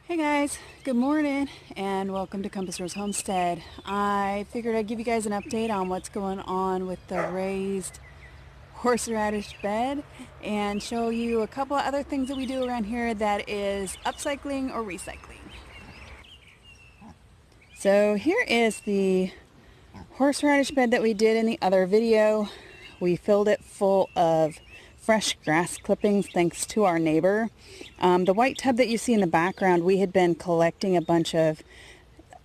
Hey guys, good morning and welcome to Compass Rose Homestead. I figured I'd give you guys an update on what's going on with the raised horseradish bed and show you a couple of other things that we do around here that is upcycling or recycling. So here is the horseradish bed that we did in the other video. We filled it full of fresh grass clippings thanks to our neighbor. The white tub that you see in the background, we had been collecting a bunch of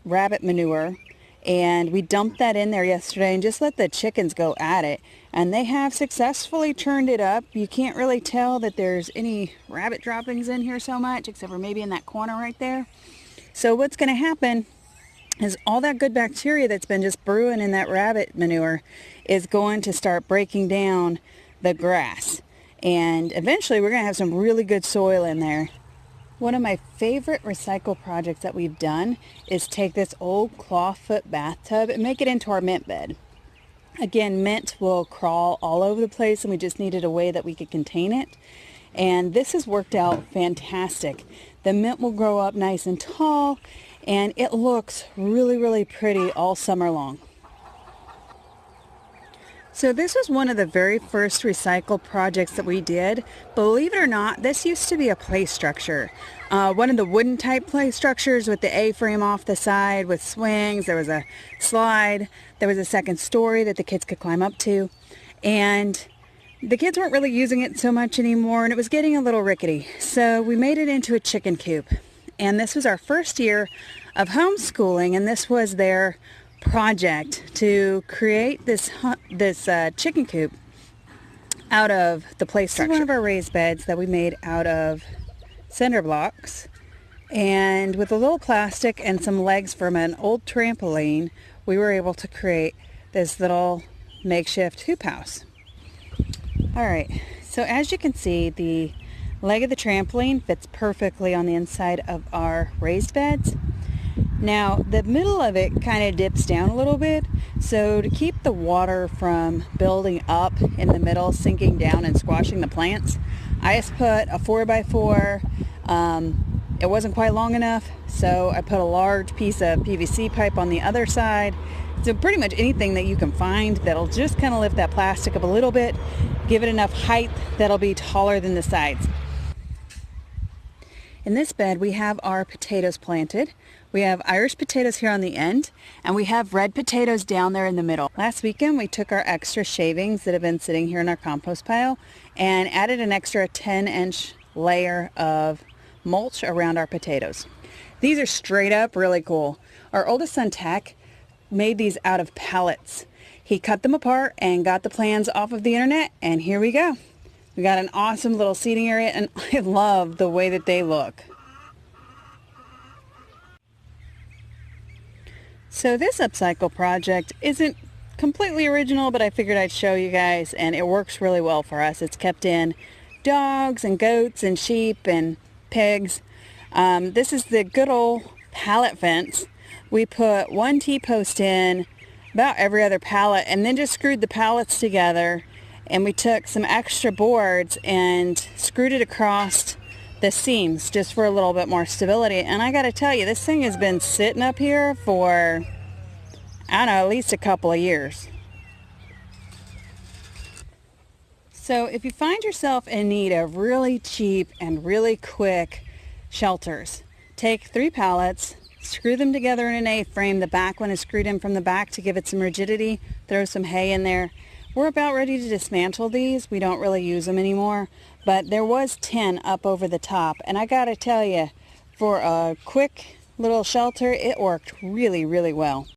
rabbit manure and we dumped that in there yesterday and just let the chickens go at it, and they have successfully churned it up. You can't really tell that there's any rabbit droppings in here so much, except for maybe in that corner right there. So what's going to happen is all that good bacteria that's been just brewing in that rabbit manure is going to start breaking down the grass. And eventually we're going to have some really good soil in there. One of my favorite recycle projects that we've done is take this old clawfoot bathtub and make it into our mint bed. Again, mint will crawl all over the place and we just needed a way that we could contain it. And this has worked out fantastic. The mint will grow up nice and tall and it looks really, really pretty all summer long. So this was one of the very first recycle projects that we did. Believe it or not, this used to be a play structure. One of the wooden type play structures with the A-frame off the side with swings. There was a slide. There was a second story that the kids could climb up to. And the kids weren't really using it so much anymore and it was getting a little rickety. So we made it into a chicken coop. And this was our first year of homeschooling, and this was their project to create this chicken coop out of the play structure. This is one of our raised beds that we made out of cinder blocks, and with a little plastic and some legs from an old trampoline, we were able to create this little makeshift hoop house. Alright, so as you can see, the leg of the trampoline fits perfectly on the inside of our raised beds. Now, the middle of it kind of dips down a little bit, so to keep the water from building up in the middle, sinking down and squashing the plants, I just put a 4x4. It wasn't quite long enough, so I put a large piece of PVC pipe on the other side. So pretty much anything that you can find that'll just kind of lift that plastic up a little bit, give it enough height that'll be taller than the sides. In this bed, we have our potatoes planted. We have Irish potatoes here on the end, and we have red potatoes down there in the middle. Last weekend, we took our extra shavings that have been sitting here in our compost pile and added an extra 10-inch layer of mulch around our potatoes. These are straight up really cool. Our oldest son, Tech, made these out of pallets. He cut them apart and got the plans off of the internet, and here we go. We got an awesome little seating area, and I love the way that they look. So this upcycle project isn't completely original, but I figured I'd show you guys, and it works really well for us. It's kept in dogs and goats and sheep and pigs. This is the good old pallet fence. We put one T-post in about every other pallet and then just screwed the pallets together, and we took some extra boards and screwed it across the seams just for a little bit more stability. And I gotta tell you, this thing has been sitting up here for, I don't know, at least a couple of years. So if you find yourself in need of really cheap and really quick shelters, take 3 pallets, screw them together in an A-frame. The back one is screwed in from the back to give it some rigidity. Throw some hay in there. We're about ready to dismantle these. We don't really use them anymore, but there was 10 up over the top, and I gotta tell you, for a quick little shelter, it worked really, really well.